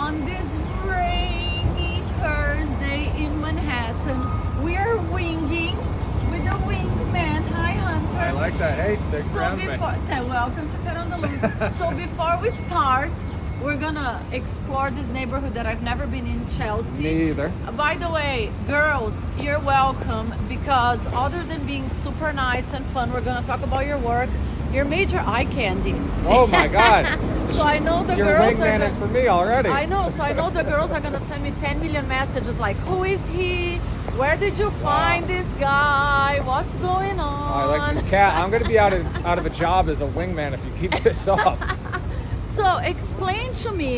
on this rainy Thursday in Manhattan. We are winging with the Wingman. Hi, Hunter. I like that. Hey, thanks for having me. Welcome to Cut on the Loose. So before we start, we're gonna explore this neighborhood that I've never been in, Chelsea. Me either. By the way, girls, you're welcome, because other than being super nice and fun, we're gonna talk about your work. You're major eye candy. Oh my God. So I know the You're girls are wingmanning for me already. I know, so I know the girls are gonna send me 10 million messages like, who is he? Where did you find this guy? What's going on? I like the cat. I'm gonna be out of a job as a wingman if you keep this up. So explain to me,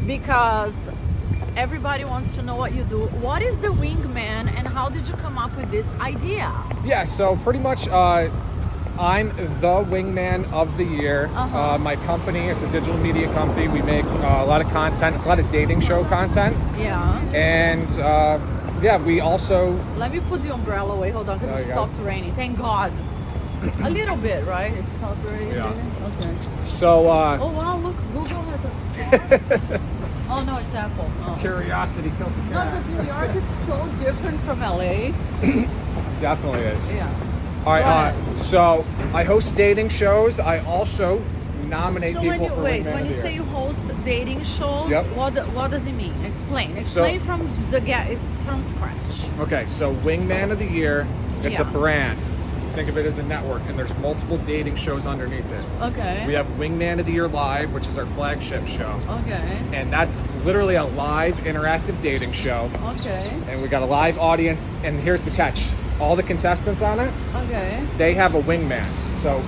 because everybody wants to know what you do. What is the Wingman and how did you come up with this idea? Yeah, so pretty much I'm the wingman of the year. My company, it's a digital media company. We make a lot of content. It's a lot of dating show content. Yeah. And yeah, we also... Let me put the umbrella away. Hold on, because it stopped raining. Thank God. A little bit, right? It stopped raining. Yeah. Okay. So... oh wow, look, Google has a star. Oh no, it's Apple. Oh. Curiosity killed the No, cat. because New York is so different from LA. Definitely is. Yeah. All right, so I host dating shows. I also nominate So people for Wingman when of you the say Year. you host dating shows, Yep. what does it mean? Explain So- from it's from scratch. Okay, so Wingman of the Year, it's a Yeah. brand. Think of it as a network, and there's multiple dating shows underneath it. Okay. We have Wingman of the Year Live, which is our flagship show. Okay. And that's literally a live interactive dating show. Okay. And we got a live audience, and here's the catch. All the contestants on it, Okay. they have a wingman. So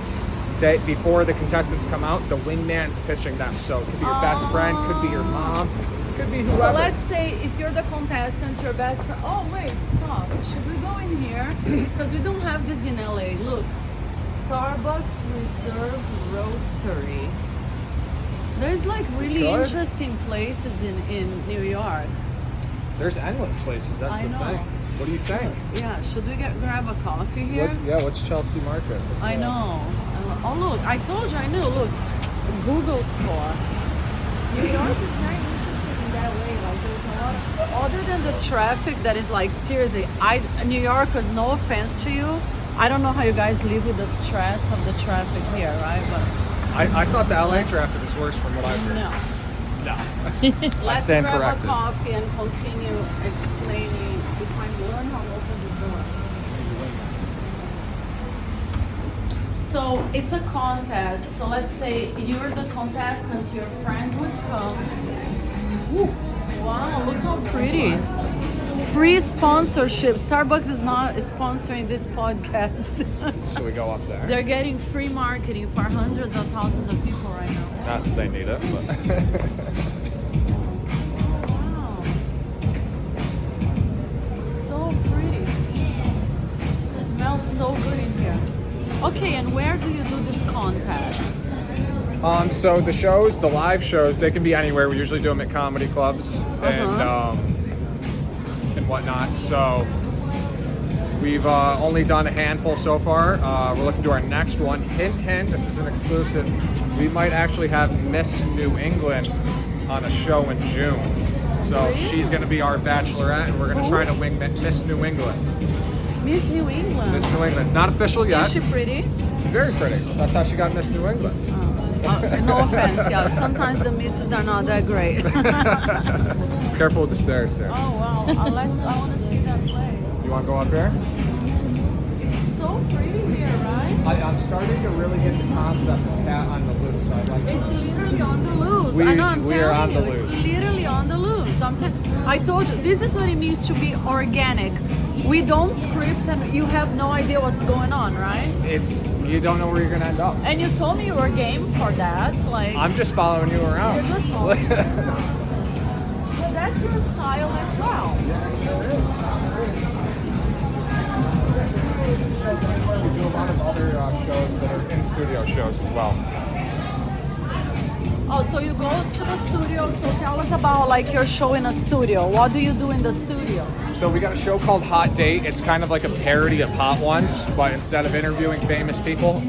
before the contestants come out, the wingman's pitching them. So it could be your best friend, could be your mom, could be whoever. So let's say if you're the contestant, your best friend. Oh wait, stop. Should we go in here? Because we don't have this in LA. Look, Starbucks Reserve Roastery. There's like really Good. interesting places in New York. There's endless places, that's I the know. thing. What do you think? Yeah, should we grab a coffee here? What's Chelsea Market? I know. Oh look, I told you I knew. Look, Google store. New York is very interesting in that way. Like there's a lot of, other than the traffic that is like seriously, New Yorkers, no offense to you, I don't know how you guys live with the stress of the traffic here, right? But I thought the LA traffic was worse from what I've heard. no. No. Let's stand grab corrected. a coffee and continue explaining. If I learn how to open this door. So it's a contest. So let's say you're the contestant, your friend would come. Ooh, wow, look how pretty. Free sponsorship. Starbucks is not sponsoring this podcast. Should we go up there? They're getting free marketing for hundreds of thousands of people right now. Not that they need it, but Wow. So pretty. It smells so good in here. Okay, and where do you do these contests? so the shows, the live shows, they can be anywhere. We usually do them at comedy clubs and whatnot. So we've only done a handful so far. We're looking to our next one. Hint, hint. This is an exclusive. We might actually have Miss New England on a show in June. So she's going to be our bachelorette, and we're going to try to wing Miss New England. Miss New England. Miss New England. It's not official yet. Is she pretty? She's very pretty. That's how she got Miss New England. No offense, yeah. Sometimes the misses are not that great. Careful with the stairs there. Oh wow, I want to see that place. You want to go up there? It's so pretty here, right? I'm starting to really get the concept of cat on the loose. I like it. It's literally on the loose. We- I know, I'm we are telling on you, the it's loose. literally on the loose. I told you, this is what it means to be organic. We don't script and you have no idea what's going on, right? You don't know where you're gonna end up. And you told me you were game for that. Like, I'm just following you around. you're just so that's your style as well. We do a lot of other shows that are in studio shows as well. Oh, so you go to the studio. So tell us about like your show in a studio. What do you do in the studio? So we got a show called Hot Date. It's kind of like a parody of Hot Ones, but instead of interviewing famous people,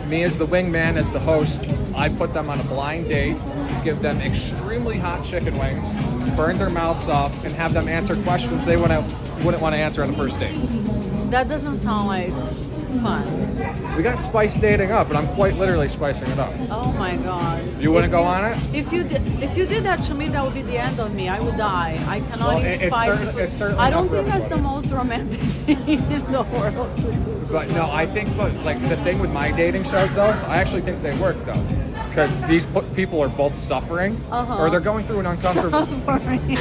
me as the wingman, as the host, I put them on a blind date, give them extremely hot chicken wings, burn their mouths off, and have them answer questions they wouldn't want to answer on the first date. That doesn't sound like fun. We got spice dating up, and I'm quite literally spicing it up. Oh my god. You wouldn't go on it? If you did that to me, that would be the end of me. I would die. I cannot Well, eat it's spicy food. it's certainly I don't not for think that's the everybody. most romantic thing in the world to do. But no, I think, like, the thing with my dating shows, though, I actually think they work, though. Because these people are both suffering, or they're going through an uncomfortable... Suffering.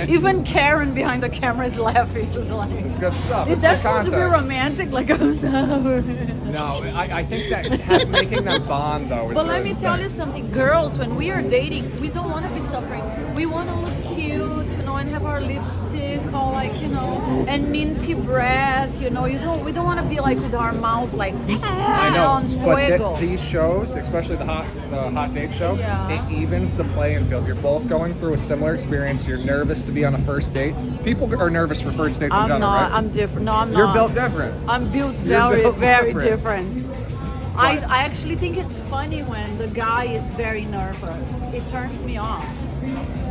Even Karen behind the camera is laughing. She's like, It's good stuff. is It's that good supposed to be content. romantic? Like, I'm suffering. No, I think that making them bond, though, is But the let me tell thing. you something. Girls, when we are dating, we don't want to be suffering. We want to look cute, you know, and have our lipstick all like, you know, and minty breath, you know. We don't want to be like with our mouth like I know, on fuego. but these shows, especially the hot date show, Yeah. it evens the playing field. You're both going through a similar experience. You're nervous to be on a first date. People are nervous for first dates in I'm general, not. right? I'm different. No, I'm You're not. built different. I'm built You're very, built very different. different. I actually think it's funny when the guy is very nervous. It turns me off.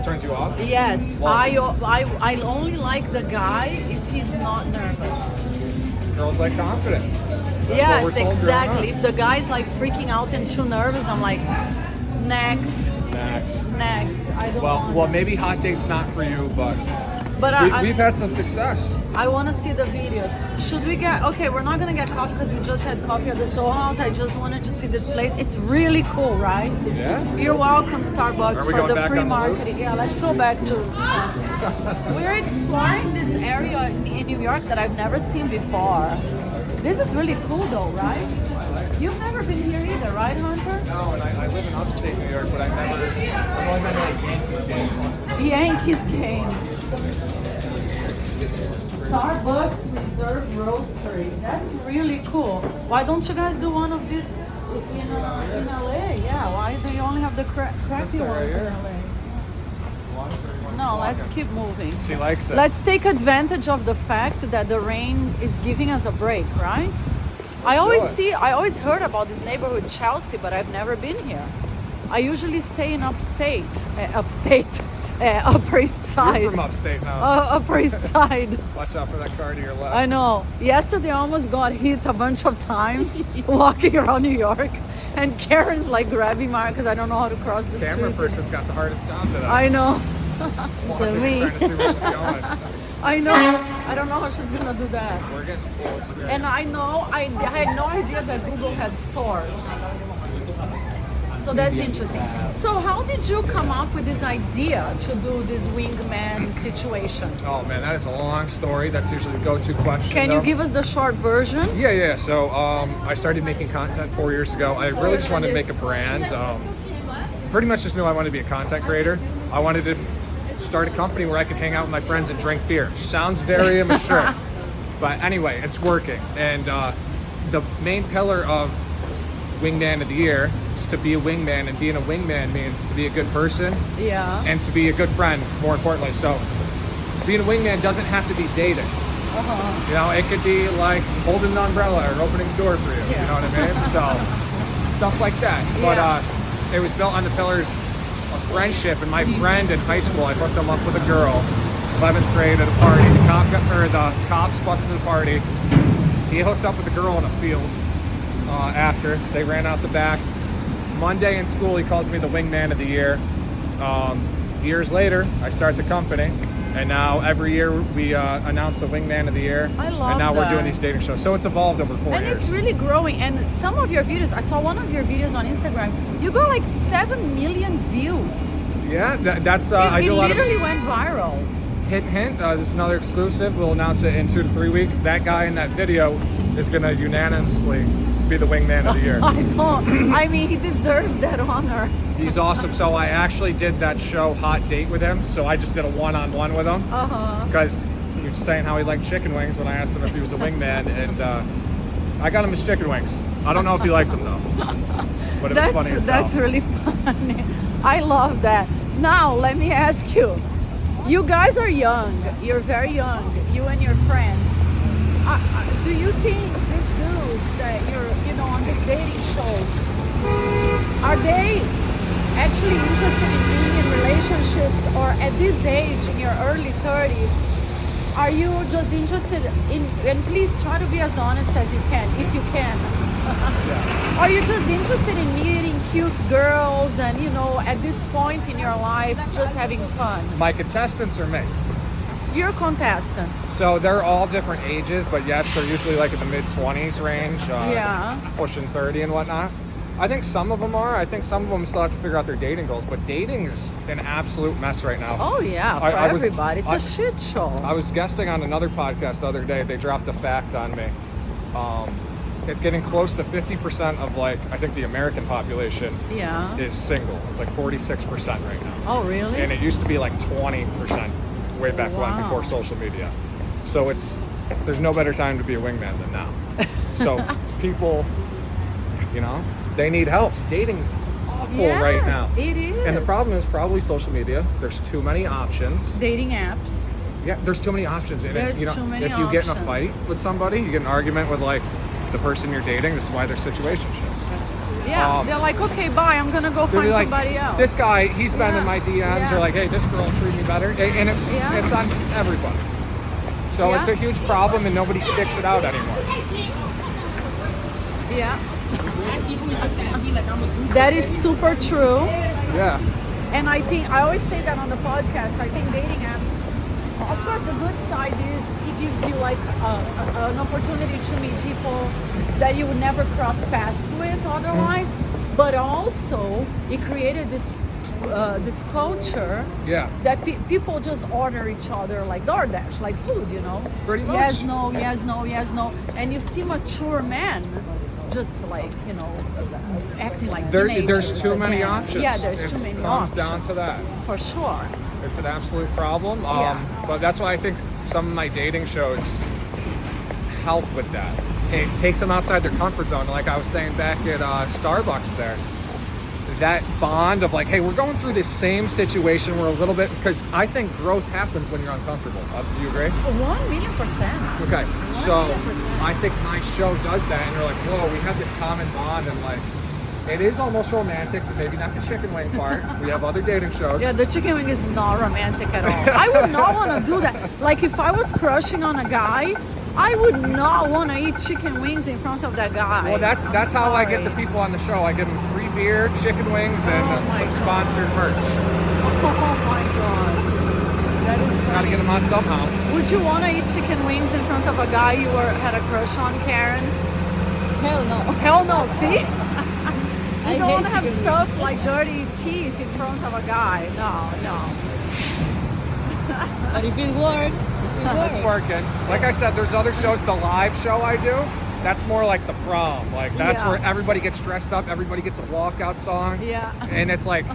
Turns you off? Yes, Well- I only like the guy if he's not nervous. Girls like confidence. That's what we're Yes, told growing exactly. up. If the guy's like freaking out and too nervous, I'm like, next. Next. I don't Well, want. maybe hot date's not for you, but But we've had some success. I want to see the videos. Should we get? Okay, we're not gonna get coffee because we just had coffee at the Soho House. I just wanted to see this place. It's really cool, right? Yeah. You're welcome, Starbucks, Are we for going the back free on the loose? marketing. Yeah, let's go back to. We're exploring this area in New York that I've never seen before. This is really cool, though, right? You've never been here either, right, Hunter? No, and I live in upstate New York, but I've only been to like Yankees games. Yankees games. Starbucks Reserve Roastery. That's really cool. Why don't you guys do one of these in LA? Yeah, why do you only have the crappy right ones in here. LA? No, let's keep moving. She likes it. Let's take advantage of the fact that the rain is giving us a break, right? I always heard about this neighborhood Chelsea, but I've never been here. I usually stay in Upper East Side. You're from upstate now. Upper East Side. Watch out for that car to your left. I know. Yesterday I almost got hit a bunch of times walking around New York. And Karen's like grabbing my because I don't know how to cross the Camera street. person's got the hardest job today. I know. Walking, me. trying to see where she's going. I know. I don't know how she's gonna do that. We're getting full experience. And I know I had no idea that Google had stores. So that's interesting. So how did you come up with this idea to do this wingman situation? Oh man, that is a long story. That's usually the go-to question. Can you though. give us the short version? Yeah. So I started making content 4 years ago. I really just wanted to make a brand. Pretty much just knew I wanted to be a content creator. I wanted to start a company where I could hang out with my friends and drink beer. Sounds very immature. But anyway, it's working. And the main pillar of Wingman of the Year is to be a wingman, and being a wingman means to be a good person Yeah. and to be a good friend, more importantly. So being a wingman doesn't have to be dating. You know, it could be like holding an umbrella or opening the door for you. You know what I mean? So stuff like that. But it was built on the pillars of friendship. And my friend in high school, I hooked him up with a girl, 11th grade at a party. The cops busted the party. He hooked up with a girl in a field. After they ran out the back. Monday in school, he calls me the Wingman of the Year. Years later, I start the company, and now every year we announce the Wingman of the Year. I love And now we're that. doing these dating shows, so it's evolved over 4 And years. it's really growing. And some of your videos, I saw one of your videos on Instagram. You got like 7 million views. Yeah, that's I It do a lot of. literally went viral. Hint. This is another exclusive. We'll announce it in 2 to 3 weeks. That guy in that video is going to unanimously be the Wingman of the Year. I don't. I mean, he deserves that honor. He's awesome. So I actually did that show Hot Date with him. So I just did a one-on-one with him. Because he was saying how he liked chicken wings when I asked him if he was a wingman, and I got him his chicken wings. I don't know if he liked them though, but it was funny as That's hell. really funny. I love that. Now let me ask you. You guys are young. You're very young. You and your friends. Do you think these dudes that you're, on these dating shows, are they actually interested in being in relationships, or at this age in your early 30s, are you just interested in, and please try to be as honest as you can, if you can. Are you just interested in meeting cute girls and, at this point in your lives, just having fun? My contestants are me. Your contestants. So they're all different ages, but yes, they're usually like in the mid-20s range, pushing 30 and whatnot. I think some of them are. I think some of them still have to figure out their dating goals, but dating is an absolute mess right now. Oh yeah, for everybody. It's a shit show. I was guesting on another podcast the other day. They dropped a fact on me. It's getting close to 50% of I think the American population is single. It's like 46% right now. Oh really? And it used to be like 20% way back when, before social media. So there's no better time to be a wingman than now. So people, they need help. Dating's awful right now. It is. And the problem is probably social media. There's too many options. Dating apps. Yeah, there's too many options. And There's too many if you get in a options. fight with somebody, you get in an argument with the person you're dating, this is why they're situationships. Yeah, they're like, okay, bye, I'm gonna go find somebody else. This guy, he's been in my DMs, Yeah. or hey, this girl treated me better. And it's on everybody. So it's a huge problem and nobody sticks it out anymore. Yeah. That is super true. Yeah. And I always say that on the podcast, I think dating apps, of course, the good side is it gives you an opportunity to meet people that you would never cross paths with otherwise. But also, it created this culture that people just order each other like DoorDash, like food, Pretty much. Yes, no, yes, no, yes, no. And you see mature men just acting like teenagers. There's too many options. Yeah, there's too many options. It comes down to that. For sure. It's an absolute problem. But that's why I think some of my dating shows help with that. It takes them outside their comfort zone. Like I was saying back at Starbucks there. That bond of hey, we're going through this same situation. We're a little bit, because I think growth happens when you're uncomfortable. Do you agree? 1,000,000%. Okay, so 1,000,000%. I think my show does that, and you're like, whoa, we have this common bond, and it is almost romantic, but maybe not the chicken wing part. We have other dating shows. Yeah, the chicken wing is not romantic at all. I would not want to do that. If I was crushing on a guy, I would not want to eat chicken wings in front of that guy. Well, that's how I get the people on the show. I give them free beer, chicken wings, and some sponsored merch. Oh my god, that is funny. Gotta get them on somehow. Would you want to eat chicken wings in front of a guy you had a crush on, Karen? Hell no. Hell no. See, I you don't want to hate have chicken stuff like dirty teeth in front of a guy. No. But if it works, It's working. Like I said, there's other shows. The live show I do, that's more like the prom. That's where everybody gets dressed up, everybody gets a walkout song. Yeah. And it's like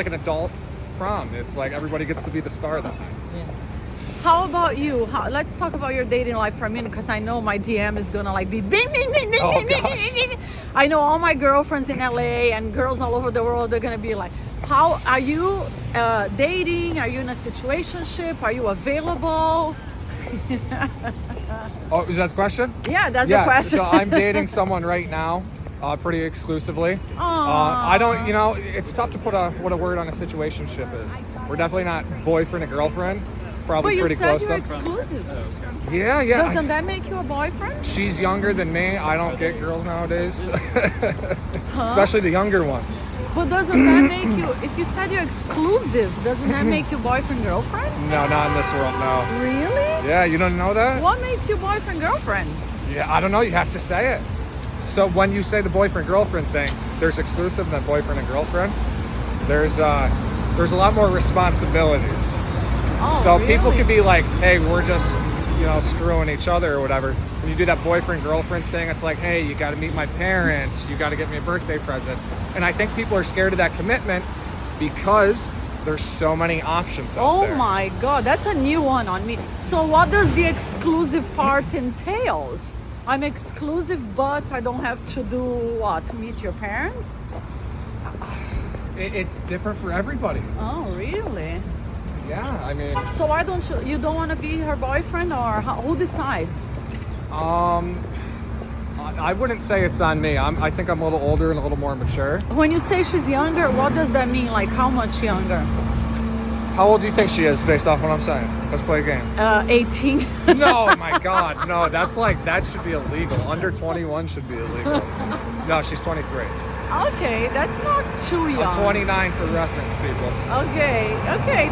an adult prom. It's like everybody gets to be the star that night. Yeah. How about you? Let's talk about your dating life for a minute, because I know my DM is gonna be bing, bing, bing, bing, Oh, bing, bing, gosh. bing, bing. I know all my girlfriends in LA and girls all over the world. They're gonna be like, how are you dating? Are you in a situationship? Are you available? Oh, is that the question? Yeah, that's the question. So I'm dating someone right now, pretty exclusively. I don't, it's tough to put what a word on a situationship is. We're definitely not boyfriend and girlfriend. Probably But you pretty said close you're to. exclusive. Yeah. Doesn't that make you a boyfriend? She's younger than me. I don't get girls nowadays, especially the younger ones. But doesn't that make you, if you said you're exclusive, doesn't that make you boyfriend, girlfriend? No, not in this world, no. Really? Yeah, you don't know that? What makes you boyfriend, girlfriend? Yeah, I don't know. You have to say it. So when you say the boyfriend-girlfriend thing, there's exclusive than boyfriend and girlfriend. There's a lot more responsibilities. Oh, So really? people can be like, hey, we're just, screwing each other or whatever. When you do that boyfriend-girlfriend thing, it's like, hey, you got to meet my parents. You got to get me a birthday present. And I think people are scared of that commitment because there's so many options out there. Oh my god, that's a new one on me. So what does the exclusive part entails? I'm exclusive, but I don't have to do what? Meet your parents? It's different for everybody. Oh, really? Yeah, I mean, So why don't you don't want to be her boyfriend, or who decides? I wouldn't say it's on me. I think I'm a little older and a little more mature. When you say she's younger, what does that mean? Like how much younger? How old do you think she is based off what I'm saying? Let's play a game. 18. No, my God. No, that should be illegal. Under 21 should be illegal. No, she's 23. Okay, that's not too young. I'm 29 for reference, people. Okay,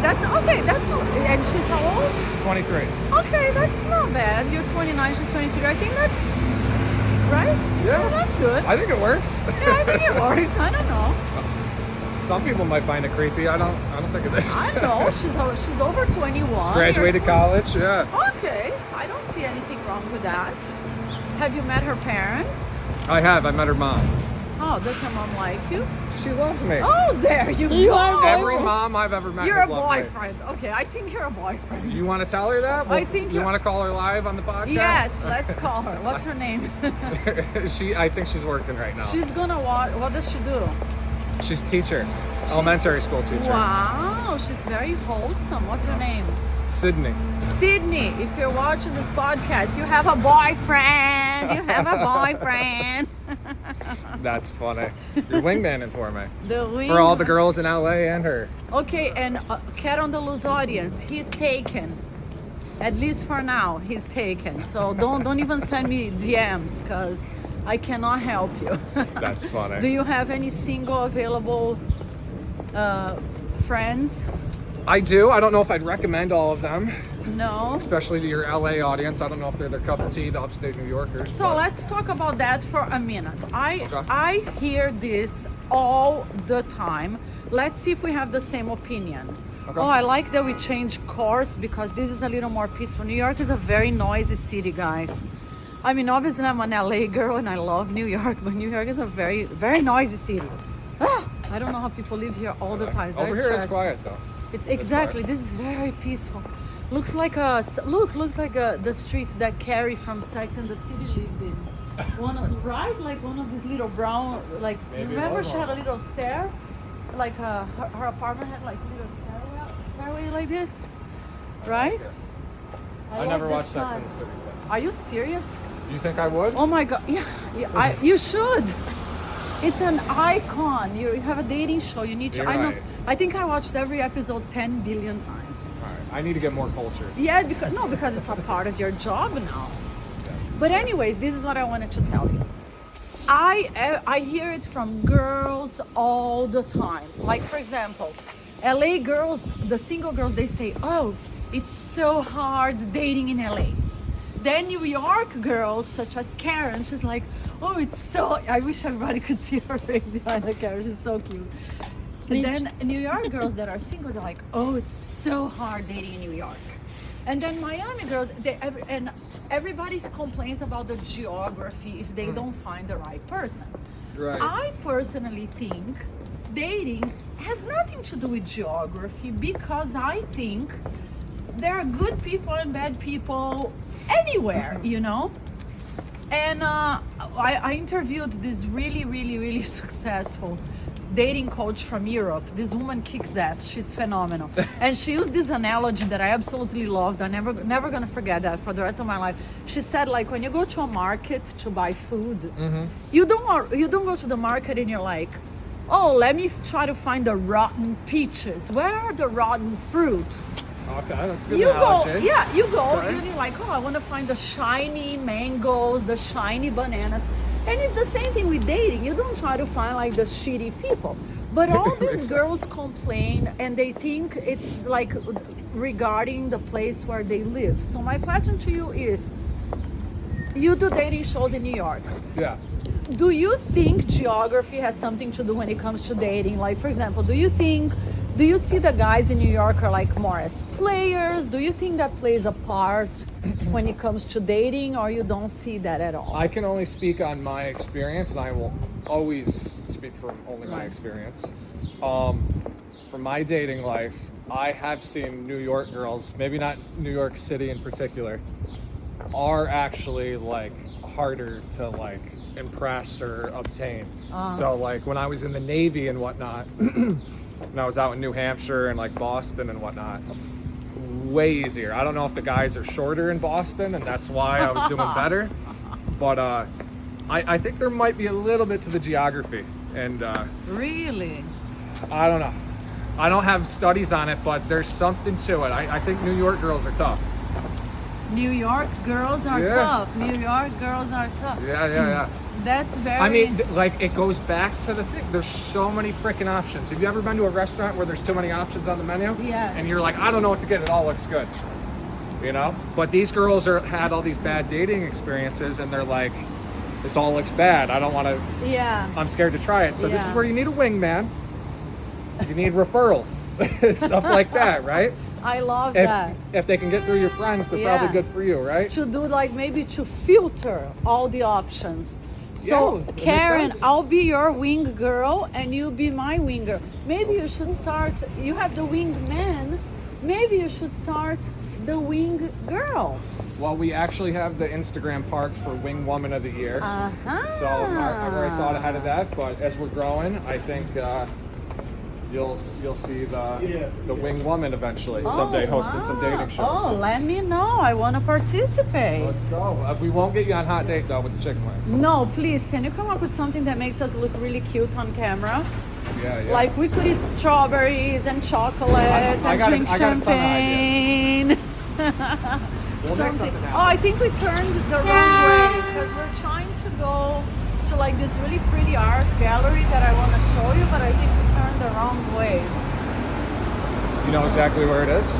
that's and she's how old? 23. Okay, that's not bad. You're 29, she's 23. I think that's right. Yeah. Oh, that's good. I think it works. Yeah, I think it works. I don't know. Some people might find it creepy. I don't think it is. I know. She's over 21. Graduated You're college, yeah. Okay, I don't see anything wrong with that. Have you met her parents? I have. I met her mom. Oh, does her mom like you? She loves me. Oh, there you So you go. are Every mom I've ever met You're has a loved me. boyfriend. Okay, I think you're a boyfriend. You want to tell her that? I think you you're- want to call her live on the podcast? Yes, let's call her. What's her name? I think she's working right now. She's gonna watch. What does she do? She's a teacher, elementary school teacher. Wow, she's very wholesome. What's her name? Sydney. Sydney. If you're watching this podcast, you have a boyfriend. You have a boyfriend. That's funny. You're wingmaning for me. The wing. For all the girls in LA and her. Okay, and Cat on the Loose audience, he's taken. At least for now, he's taken. So don't even send me DMs because I cannot help you. That's funny. Do you have any single available friends? I do. I don't know if I'd recommend all of them, No. especially to your LA audience. I don't know if they're their cup of tea, the upstate New Yorkers. So but- let's talk about that for a minute. Okay. I hear this all the time. Let's see if we have the same opinion. Okay. Oh, I like that we change course because this is a little more peaceful. New York is a very noisy city, guys. I mean, obviously I'm an LA girl and I love New York, but New York is a very, very noisy city. I don't know how people live here all the time. It's very Over here it's stressful. quiet though. It's exactly. This is very peaceful. Looks like the street that Carrie from Sex and the City lived in. Right? Like one of these little brown. Like Maybe it remember was she had a one. little stair. Like her apartment had like little stairway like this, right? I love never this watched Sex style. and the City. Are you serious? You think I would? Oh my god! Yeah, you should. It's an icon. You have a dating show. You need to. You're I know. right. I think I watched every episode 10 billion times. All right. I need to get more culture. Yeah, because it's a part of your job now. But anyways, this is what I wanted to tell you. I hear it from girls all the time. Like for example, LA girls, the single girls, they say, "Oh, it's so hard dating in LA." Then New York girls, such as Karen, she's like, "Oh, it's so." I wish everybody could see her face behind the camera. She's so cute. And then New York girls that are single, they're like, "Oh, it's so hard dating in New York." And then Miami girls, and everybody complains about the geography if they don't find the right person. Right. I personally think dating has nothing to do with geography because I think there are good people and bad people anywhere, you know? And I interviewed this really successful dating coach from Europe. This woman kicks ass. She's phenomenal. And she used this analogy that I absolutely loved. I'm never gonna forget that for the rest of my life. She said, like, when you go to a market to buy food, you don't go to the market and you're like, oh, let me try to find the rotten peaches. Where are the rotten fruit? Okay, that's a good You analogy. go, yeah, you go, Okay. and you're like, oh, I want to find the shiny mangoes, the shiny bananas. And it's the same thing with dating. You don't try to find like the shitty people. But all these girls complain and they think it's like regarding the place where they live. So my question to you is, you do dating shows in New York. Yeah. Do you think geography has something to do when it comes to dating? Like, for example, do you see the guys in New York are like more as players? Do you think that plays a part when it comes to dating, or you don't see that at all? I can only speak on my experience, and I will always speak from only my experience. For my dating life, I have seen New York girls, maybe not New York City in particular, are actually like harder to like impress or obtain. So like when I was in the Navy and whatnot, and I was out in New Hampshire and like Boston and whatnot, way easier. I don't know if the guys are shorter in Boston and that's why I was doing better, but I think there might be a little bit to the geography, and Really? I don't know. I don't have studies on it, but there's something to it. I think New York girls are tough. New York girls are Yeah. tough. New York girls are tough. Yeah. That's very. I mean, like, it goes back to the thing. There's so many freaking options. Have you ever been to a restaurant where there's too many options on the menu? Yes. And you're like, I don't know what to get. It all looks good. You know? But these girls had all these bad dating experiences, and they're like, this all looks bad. I don't want to. yeah. I'm scared to try it. So this is Yeah. where you need a wingman. You need referrals, stuff like that, right? I love that. If they can get through your friends, they're Yeah. probably good for you, right? To do like maybe to filter all the options. So Yeah, that makes Karen, sense. I'll be your wing girl and you be my wing girl. Maybe you should start. You have the wing man. Maybe you should start the wing girl. Well, we actually have the Instagram parked for Wing Woman of the Year. Uh-huh. So I've already thought ahead of that. But as we're growing, I think you'll see the Wing Woman eventually someday hosting some dating shows. Oh, let me know. I want to participate. Let's go. We won't get you on hot date though with the chicken wings. No, please, can you come up with something that makes us look really cute on camera? Yeah. Like we could eat strawberries and chocolate and drink I got a ton of ideas. champagne. We'll make something Oh, happen. I think we turned the wrong way because we're trying to go to like this really pretty art gallery that I want to show you, but I think we turned the wrong way. You know exactly where it is?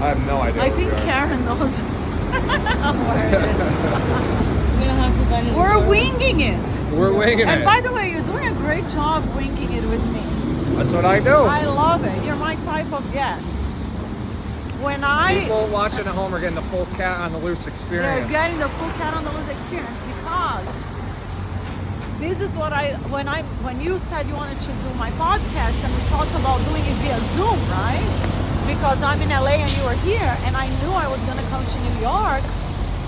I have no idea. I where think we are. Karen knows where it is. We're gonna have to find it. We're winging it. We're winging And it. by the way, you're doing a great job winging it with me. That's what I do. I love it. You're my type of guest. When People watching at home are getting the full cat on the loose they're experience. getting the full cat on the loose experience because this is what when you said you wanted to do my podcast and we talked about doing it via Zoom, right? Because I'm in LA and you were here and I knew I was going to come to New York.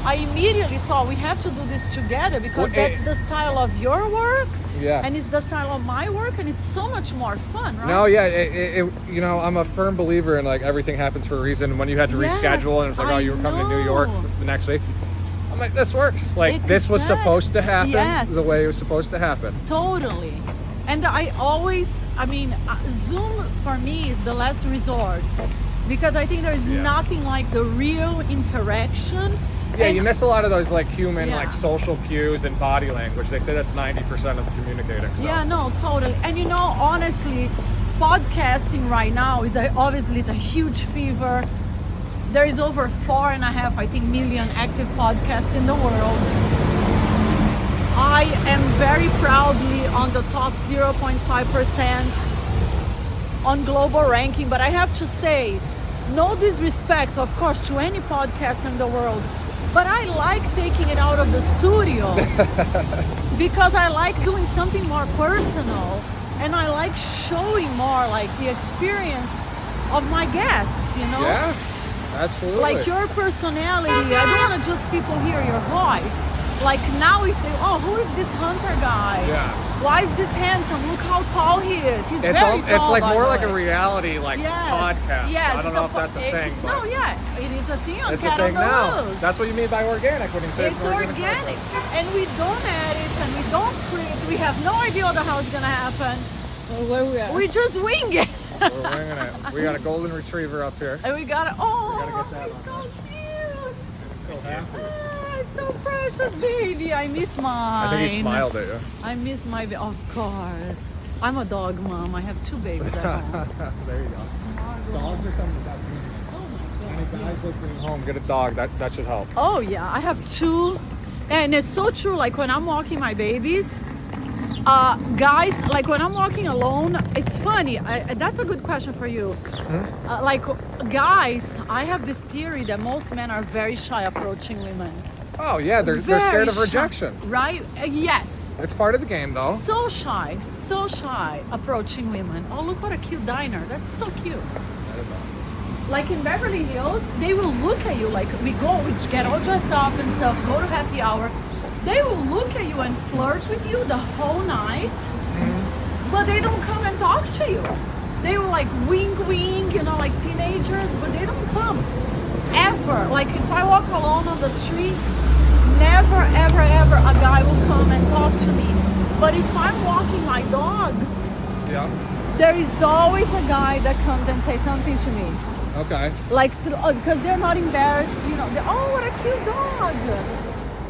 I immediately thought we have to do this together because Well, that's the style of your work. Yeah. And it's the style of my work and it's so much more fun, right? No, yeah, you know, I'm a firm believer in like everything happens for a reason. When you had to Yes, reschedule and it's like, oh, I you were coming to New York know. for the next week. I'm like, this works. Like this was supposed to happen Yes. the way it was supposed to happen. Totally. And Zoom for me is the last resort because I think there's Yeah. nothing like the real interaction. Yeah, And- you miss a lot of those like human, Yeah. like social cues and body language. They say that's 90% of communicating. So. Yeah, no, totally. And you know, honestly, podcasting right now is obviously a huge fever. There is over 4.5, I think, million active podcasts in the world. I am very proudly on the top 0.5% on global ranking, but I have to say, no disrespect, of course, to any podcast in the world, but I like taking it out of the studio because I like doing something more personal and I like showing more like the experience of my guests, you know? Yeah, absolutely. Like your personality. I don't want to just people hear your voice. Like now if they, oh, who is this Hunter guy? Yeah. Why is this handsome? Look how tall he is. He's It's very tall, it's like by more the like a way. reality like Yes, podcast. yes, I don't it's know if that's a thing, but no, yeah, it is a thing on it's a Cat thing on the now. Loose. That's what you mean by organic when you say It's it's an organic. organic, process. and we don't edit, and we don't script. We have no idea what the hell is gonna happen. Where we are. We just wing it, We're winging it. We got a golden retriever up here. and we gotta. Oh, We gotta get that he's so one. cute. So happy. Ah, it's so precious, baby. I miss mine. I think he smiled at you. I miss my, of course. I'm a dog mom. I have 2 babies at home. There you go. Dogs are some of the best humans. Oh my God. Any guys listening home, get a dog. That should help. Oh yeah, I have 2, and it's so true. Like when I'm walking my babies, guys, like when I'm walking alone, it's funny. That's a good question for you. Like guys, I have this theory that most men are very shy approaching women. Oh yeah, they're Very scared of shy, rejection. right? Yes. It's part of the game though. So shy approaching women. Oh, look what a cute diner. That's so cute. That is awesome. Like in Beverly Hills, they will look at you like we get all dressed up and stuff, go to happy hour. They will look at you and flirt with you the whole night, but they don't come and talk to you. They will like wink, you know, like teenagers, but they don't come. Ever. never, like if I walk alone on the street, never, ever, ever a guy will come and talk to me. But if I'm walking my dogs, Yeah. there is always a guy that comes and says something to me. Okay. Like, because they're not embarrassed, you know. Oh, what a cute dog.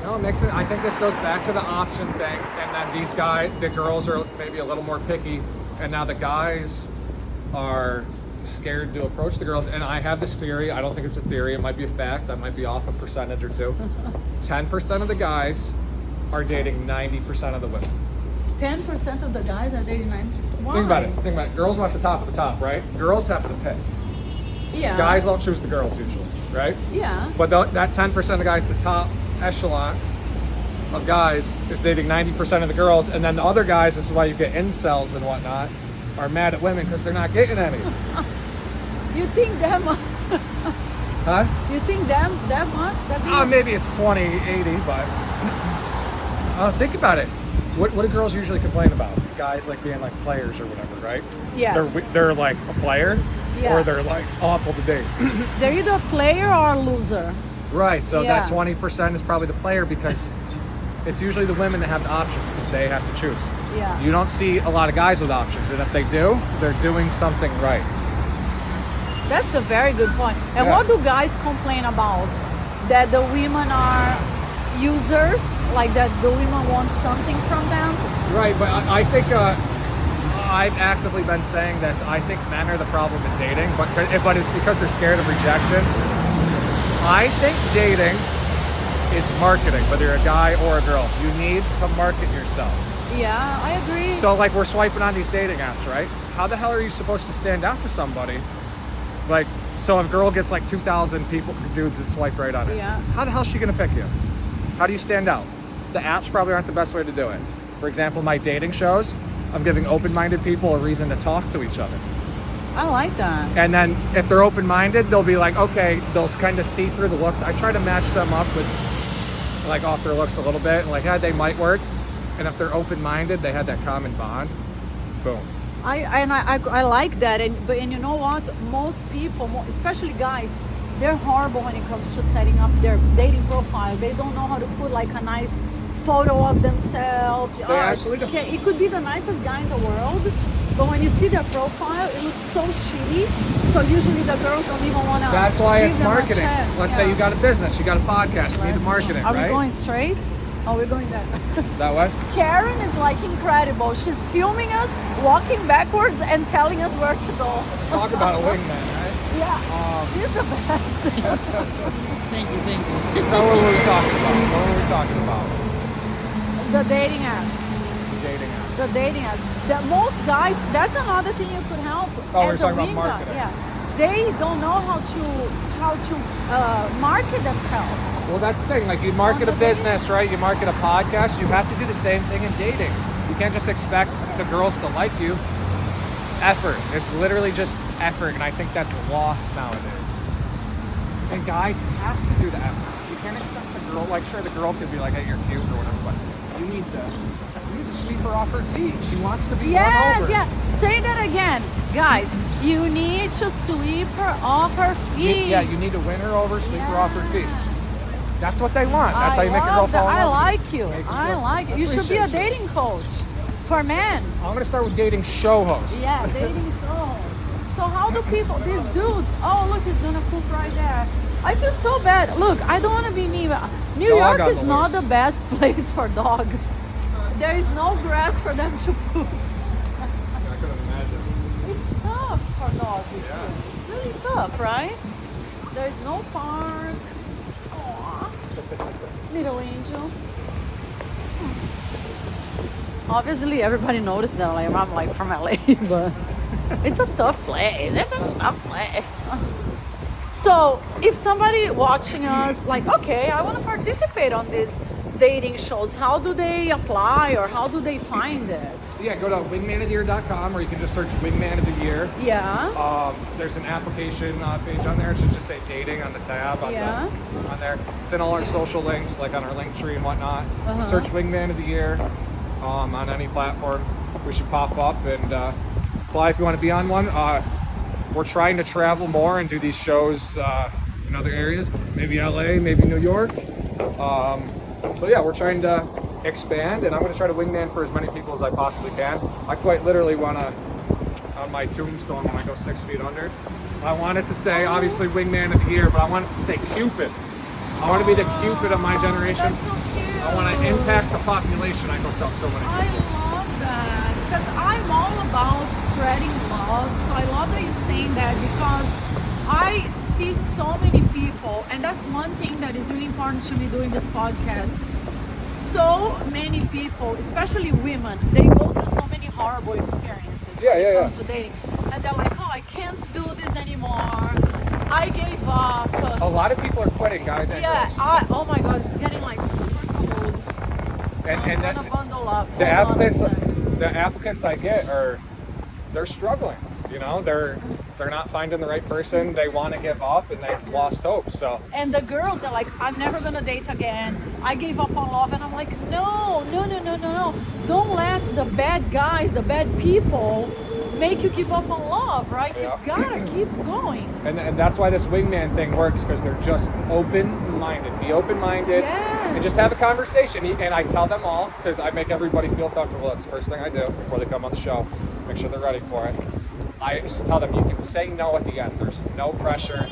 No, it makes it. I think this goes back to the option thing, and then the girls are maybe a little more picky, and now the guys are scared to approach the girls. And I have this theory. I don't think it's a theory. It might be a fact. I might be off a percentage or two. 10% of the guys are dating 90% of the women. 10% of the guys are dating 9. Why? Think about it. Girls want the top of the top, right? Girls have to pick. Yeah. Guys don't choose the girls usually, right? Yeah. But that 10% of the guys, the top echelon of guys, is dating 90% of the girls, and then the other guys, this is why you get incels and whatnot, are mad at women because they're not getting any. You think them? Huh? You think them that much? Maybe it's 20, 80, but think about it. What do girls usually complain about? Guys like being like players or whatever, right? Yes. They're like a player, Yeah. or they're like awful to date. They're either a player or a loser. Right, so Yeah. that 20% is probably the player, because it's usually the women that have the options because they have to choose. Yeah. You don't see a lot of guys with options, and if they do, they're doing something right. That's a very good point. And Yeah. what do guys complain about? That the women are users, like that the women want something from them? Right, but I think I've actively been saying this. I think men are the problem in dating, but it's because they're scared of rejection. I think dating is marketing, whether you're a guy or a girl. You need to market yourself. Yeah, I agree. So like we're swiping on these dating apps, right? How the hell are you supposed to stand out to somebody? Like, so if a girl gets like 2,000 dudes that swipe right on it, Yeah. how the hell is she gonna pick you? How do you stand out? The apps probably aren't the best way to do it. For example, my dating shows, I'm giving open-minded people a reason to talk to each other. I like that. And then if they're open-minded, they'll be like, okay, they'll kind of see through the looks. I try to match them up with like off their looks a little bit, and like, yeah, they might work. And if they're open-minded, they had that common bond. Boom. I like that, and you know what? Most people, especially guys, they're horrible when it comes to setting up their dating profile. They don't know how to put like a nice photo of themselves. actually don't. It could be the nicest guy in the world, but when you see their profile, it looks so shitty. So usually the girls don't even want to. That's why it's marketing. Let's say you got a business, you got a podcast, you need to market it, Are right? we going straight? Oh, we're going that. That way? Karen is like incredible. She's filming us, walking backwards, and telling us where to go. Talk about a wingman, right? Yeah, she's the best. Thank you. What were we talking about? The dating apps. The dating app. The dating apps. Most guys, that's another thing you could help. Oh, we're as a talking about winger. marketing. Yeah, they don't know how to market themselves. Well, that's the thing. Like, you market a business, right? You market a podcast. You have to do the same thing in dating. You can't just expect the girls to like you. Effort. It's literally just effort, and I think that's lost nowadays. And guys have to do the effort. You can't expect the girl. Like, sure, the girl could be like, "Hey, you're cute" or whatever, but you need to sweep her off her feet. She wants to be won over. Yes, yeah. Say that again, guys. You need to sweep her off her feet. Yeah, you need to win her over, sweep her off her feet. That's what they want. That's how you make a girl love that. fall in I love. like you. Make a I girl- like it. You should be a appreciate you. dating coach for men. I'm gonna start with dating show host. Yeah, dating coach. So how do people, these dudes, oh look, he's gonna poop right there. I feel so bad. Look, I don't want to be me, but New Dog York on is the not loose. the best place for dogs. There is no grass for them to poop. I couldn't imagine. It's tough for dogs. It's really tough, right? There's no park. Aww. Little angel. Obviously, everybody noticed that I'm like from LA, but it's a tough place. It's a tough place. So, if somebody watching us, like, okay, I want to participate on these dating shows, how do they apply or how do they find it? Yeah, go to wingmanoftheyear.com, or you can just search Wingman of the Year. Yeah. There's an application page on there. It should just say dating on the tab on there. It's in all our social links, like on our link tree and whatnot. Search Wingman of the Year on any platform. We should pop up and apply if you want to be on one. We're trying to travel more and do these shows in other areas, maybe LA, maybe New York. So yeah, we're trying to expand, and I'm going to try to wingman for as many people as I possibly can. I quite literally want to, on my tombstone when I go 6 feet under, I want it to say, obviously, Wingman of the Year, but I want it to say Cupid. I want to be the Cupid of my generation. That's so cute. I want to impact the population. I hooked up so many I people. love that because I'm all about spreading love. So I love that you're saying that because I see so many people, and that's one thing that is really important to me doing this podcast. So many people, especially women, they go through so many horrible experiences when it comes to dating, and they're like, "Oh, I can't do this anymore. I gave up." A lot of people are quitting, guys. And Yeah. girls. Oh my God, it's getting like super cold. So I'm that- gonna bundle up. The Hold on a applicants, sec. the applicants I get they're struggling. You know, they're not finding the right person. They want to give up, and they've lost hope. So. And the girls, they're like, "I'm never gonna date again. I gave up on love." And I'm like, no. Don't let the bad guys, the bad people, make you give up on love, right? Yeah. You gotta keep going. And that's why this wingman thing works, because they're just open-minded. Be open-minded and just have a conversation. And I tell them all, because I make everybody feel comfortable. That's the first thing I do before they come on the show. Make sure they're ready for it. I just tell them you can say no at the end. There's no pressure.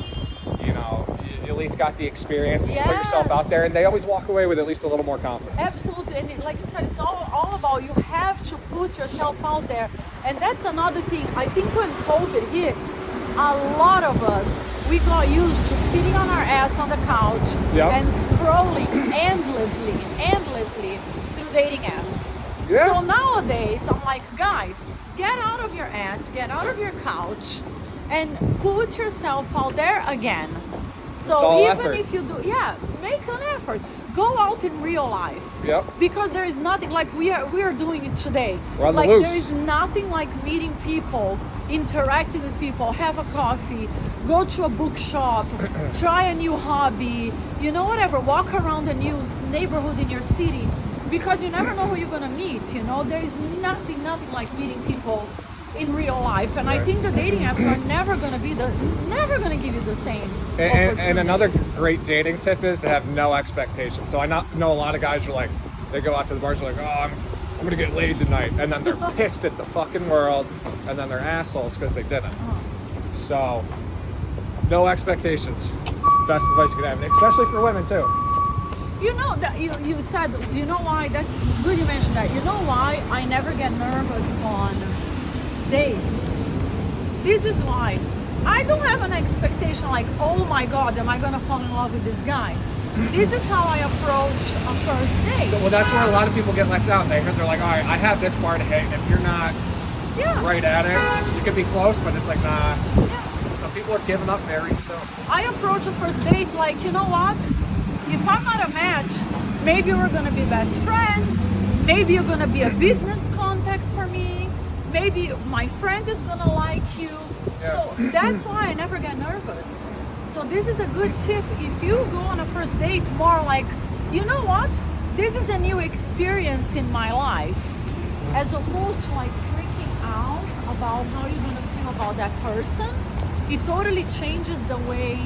You know, you at least got the experience. You put yourself out there, and they always walk away with at least a little more confidence. Absolutely, and like you said, it's all about you have to put yourself out there, and that's another thing. I think when COVID hit, a lot of us we got used to sitting on our ass on the couch and scrolling endlessly through dating apps. Yeah. So nowadays, I'm like, guys, get out of your ass, get out of your couch, and put yourself out there again. It's all So even effort. if you do, make an effort. Go out in real life. Yep. Because there is nothing like we are doing it today. We're on the Like loose. there is nothing like meeting people, interacting with people, have a coffee, go to a bookshop, try a new hobby, you know, whatever, walk around a new neighborhood in your city. Because you never know who you're gonna meet, you know. There is nothing like meeting people in real life, and I think the dating apps are never gonna give you the same. And opportunity. another great dating tip is to have no expectations. So I know a lot of guys are like, they go out to the bars, they're like, "Oh, I'm gonna get laid tonight," and then they're pissed at the fucking world, and then they're assholes because they didn't. So, no expectations. Best advice you can have, and especially for women too. You know that you said, you know why? That's good you mentioned that. You know why I never get nervous on dates? This is why. I don't have an expectation like, oh my God, am I gonna fall in love with this guy? This is how I approach a first date. Well, that's where a lot of people get left out. They're like, all right, I have this bar to hit. If you're not right at it, you can be close, but it's like, nah. Yeah. Some people are giving up very soon. I approach a first date like, you know what? If I'm not a match, maybe we're gonna be best friends. Maybe you're gonna be a business contact for me. Maybe my friend is gonna like you. Yeah. So that's why I never get nervous. So this is a good tip. If you go on a first date more like, you know what? This is a new experience in my life. As opposed to like freaking out about how you're gonna feel about that person. It totally changes the way.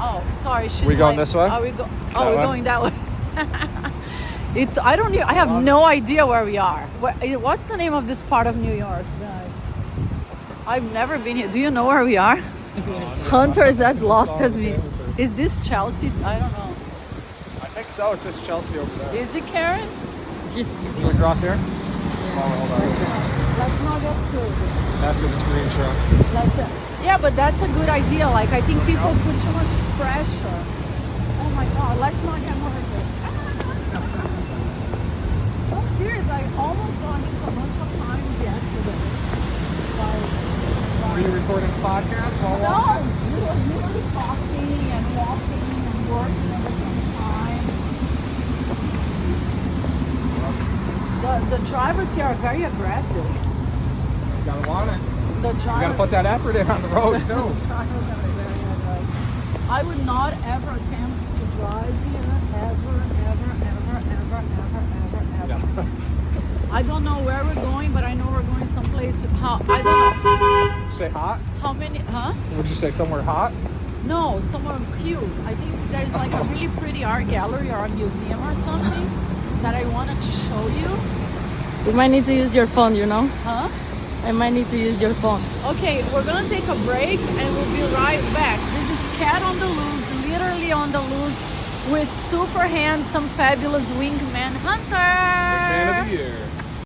Oh, sorry. She's We going like, this way? Are we go? That Oh, we're way? going that way. I have no idea where we are. What's the name of this part of New York, guys? I've never been here. Do you know where we are? Hunter is as lost as me. Is this Chelsea? I don't know. I think so. It says Chelsea over there. Is it Karen? Should we cross here? Oh, hold on. Let's not get crazy. After the screenshot. Yeah, but that's a good idea. Like, I think people put too much pressure. Oh my God, let's not get hurt. I'm serious. I almost got hit a bunch of times yesterday. Are you recording a podcast while No, walking? we were literally talking and walking and working at the same time. The drivers here are very aggressive. You gotta want it. The You drivers. gotta put that effort in on the road too. I would not ever attempt to drive here, ever. Yeah. I don't know where we're going, but I know we're going someplace. I don't know Say hot? how many. Huh? Would you say somewhere hot? No, somewhere cute. I think there's like a really pretty art gallery or a museum or something that I wanted to show you. We might need to use your phone, you know? Huh? I might need to use your phone. Okay, we're gonna take a break and we'll be right back. This is Cat on the Loose, literally on the loose, with super handsome, fabulous Wingman Hunter. Man of the year.